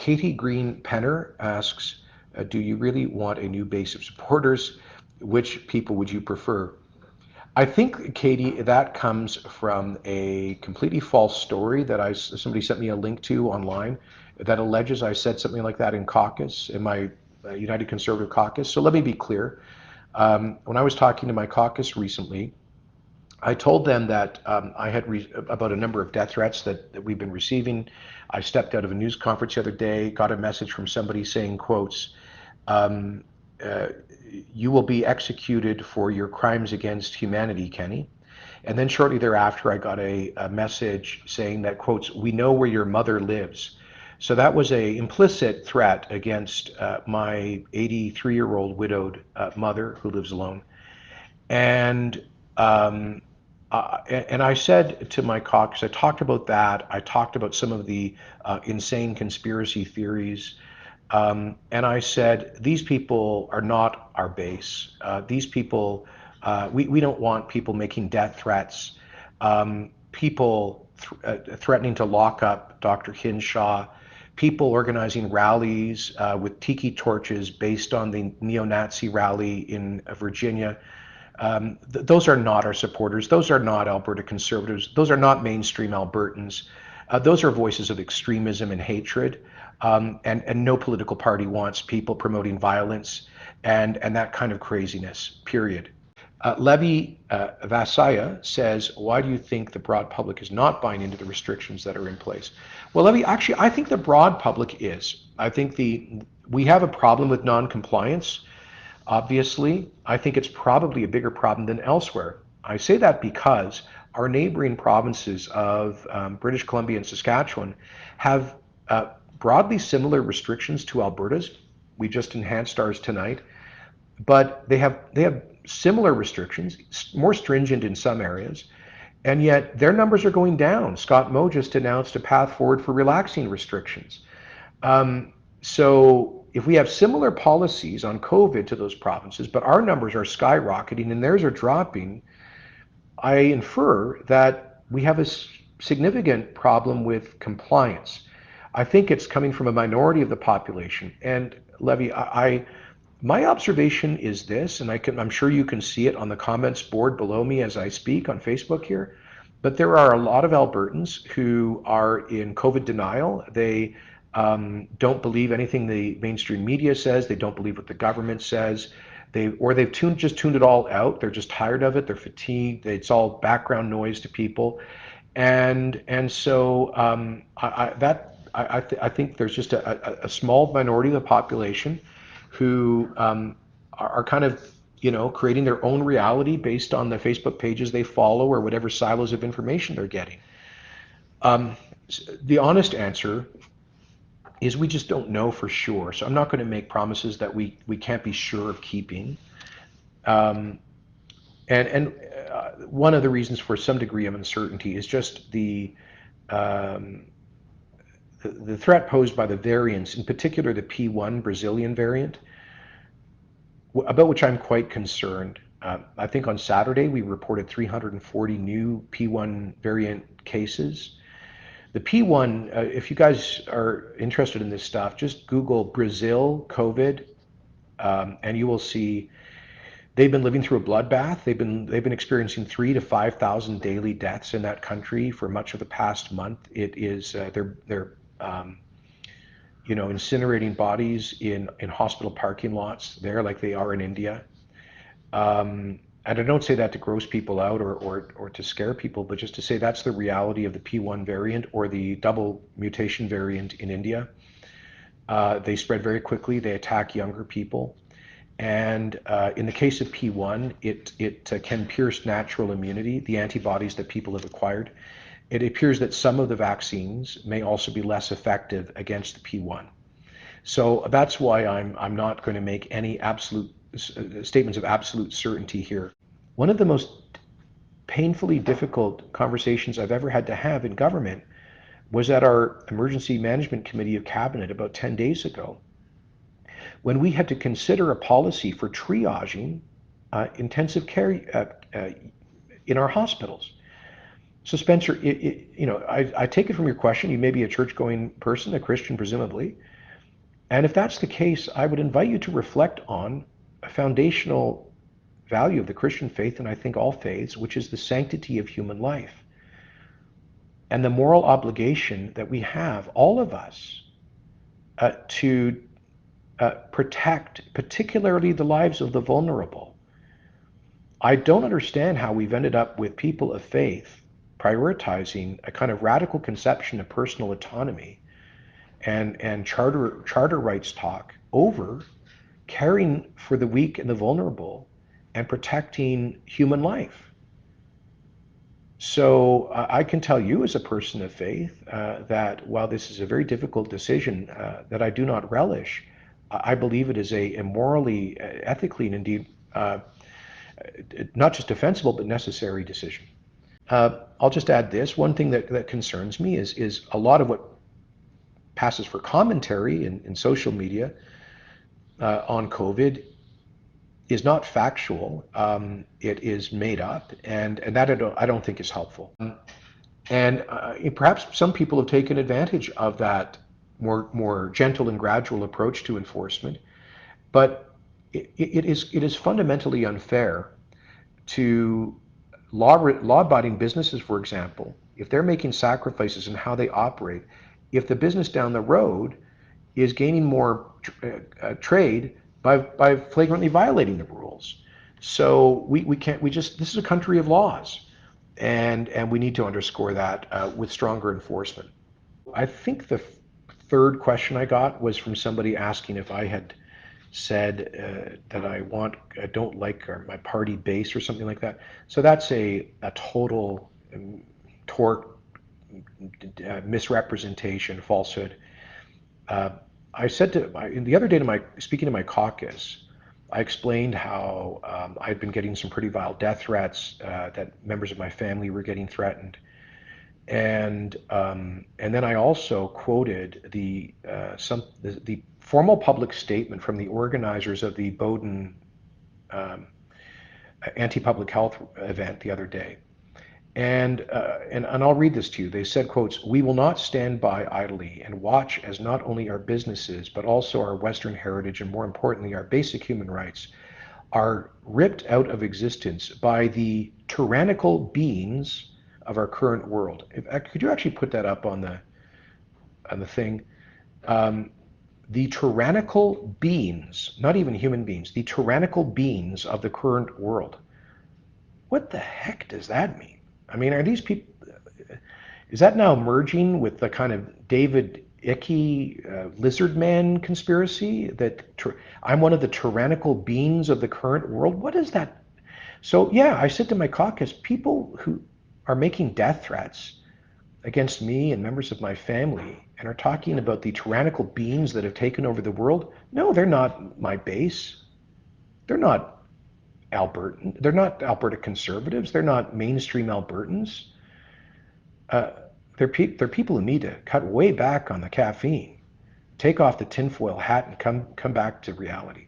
Katie Green Penner asks, do you really want a new base of supporters? Which people would you prefer? I think, Katie, that comes from a completely false story that somebody sent me a link to online that alleges I said something like that in caucus, in my United Conservative caucus. So let me be clear. When I was talking to my caucus recently, I told them that I had about a number of death threats that we've been receiving. I stepped out of a news conference the other day, got a message from somebody saying, quotes, um, uh, you will be executed for your crimes against humanity, Kenny. And then shortly thereafter, I got a message saying that, quotes, we know where your mother lives. So that was a implicit threat against my 83-year-old widowed mother who lives alone. And and I said to my caucus, I talked about that. I talked about some of the insane conspiracy theories. And I said, these people are not our base. These people, we don't want people making death threats, people threatening to lock up Dr. Hinshaw, people organizing rallies with tiki torches based on the neo-Nazi rally in Virginia. Those are not our supporters. Those are not Alberta Conservatives. Those are not mainstream Albertans. Those are voices of extremism and hatred. And no political party wants people promoting violence and that kind of craziness, period. Levi Vasaya says, why do you think the broad public is not buying into the restrictions that are in place? Well, Levi, actually, I think the broad public is. I think we have a problem with non-compliance. Obviously, I think it's probably a bigger problem than elsewhere. I say that because our neighboring provinces of British Columbia and Saskatchewan have broadly similar restrictions to Alberta's. We just enhanced ours tonight, but they have similar restrictions, more stringent in some areas, and yet their numbers are going down. Scott Moe just announced a path forward for relaxing restrictions. So if we have similar policies on COVID to those provinces, but our numbers are skyrocketing and theirs are dropping, I infer that we have a significant problem with compliance. I think it's coming from a minority of the population. And Levi, my observation is this, and I'm sure you can see it on the comments board below me as I speak on Facebook here, but there are a lot of Albertans who are in COVID denial. They don't believe anything the mainstream media says. They don't believe what the government says. They've just tuned it all out. They're just tired of it. They're fatigued. It's all background noise to people, and so I think there's just a small minority of the population who are kind of creating their own reality based on the Facebook pages they follow or whatever silos of information they're getting. The honest answer is we just don't know for sure. So I'm not going to make promises that we can't be sure of keeping. And one of the reasons for some degree of uncertainty is just the threat posed by the variants, in particular the P1 Brazilian variant, about which I'm quite concerned. I think on Saturday we reported 340 new P1 variant cases. The P1, if you guys are interested in this stuff, just Google Brazil COVID, and you will see they've been living through a bloodbath. They've been experiencing 3,000 to 5,000 daily deaths in that country for much of the past month. It is they're incinerating bodies in hospital parking lots there, like they are in India. And I don't say that to gross people out or to scare people, but just to say that's the reality of the P1 variant or the double mutation variant in India. They spread very quickly. They attack younger people. And in the case of P1, it can pierce natural immunity, the antibodies that people have acquired. It appears that some of the vaccines may also be less effective against the P1. So that's why I'm not going to make any absolute statements of absolute certainty here. One of the most painfully difficult conversations I've ever had to have in government was at our Emergency Management Committee of Cabinet about 10 days ago, when we had to consider a policy for triaging intensive care in our hospitals. So Spencer, I take it from your question, you may be a church-going person, a Christian presumably. And if that's the case, I would invite you to reflect on a foundational value of the Christian faith, and I think all faiths, which is the sanctity of human life and the moral obligation that we have, all of us, to protect particularly the lives of the vulnerable. I don't understand how we've ended up with people of faith prioritizing a kind of radical conception of personal autonomy and charter rights talk over caring for the weak and the vulnerable and protecting human life. So I can tell you as a person of faith that while this is a very difficult decision that I do not relish, I believe it is a morally, ethically, and indeed not just defensible but necessary decision. I'll just add this. One thing that concerns me is a lot of what passes for commentary in social media on COVID is not factual. It is made up, and that I don't think is helpful. And perhaps some people have taken advantage of that more gentle and gradual approach to enforcement. But it is fundamentally unfair to law-abiding businesses, for example, if they're making sacrifices in how they operate, if the business down the road is gaining more trade by flagrantly violating the rules. So we can't, this is a country of laws, and we need to underscore that with stronger enforcement. I think the third question I got was from somebody asking if I had said that I don't like my party base or something like that. So that's a total tort, misrepresentation, falsehood. I said the other day speaking to my caucus, I explained how I'd been getting some pretty vile death threats, that members of my family were getting threatened, and then I also quoted the formal public statement from the organizers of the Bowdoin anti-public health event the other day. And I'll read this to you. They said, quotes, "We will not stand by idly and watch as not only our businesses, but also our Western heritage and more importantly, our basic human rights are ripped out of existence by the tyrannical beings of our current world." Could you actually put that up on the thing? The tyrannical beings, not even human beings, the tyrannical beings of the current world. What the heck does that mean? I mean, are these people, is that now merging with the kind of David Icke lizard man conspiracy that I'm one of the tyrannical beings of the current world? What is that? So yeah, I said to my caucus, people who are making death threats against me and members of my family and are talking about the tyrannical beings that have taken over the world, no, they're not my base. They're not They're not Alberta conservatives. They're not mainstream Albertans. They're people who need to cut way back on the caffeine, take off the tinfoil hat, and come back to reality.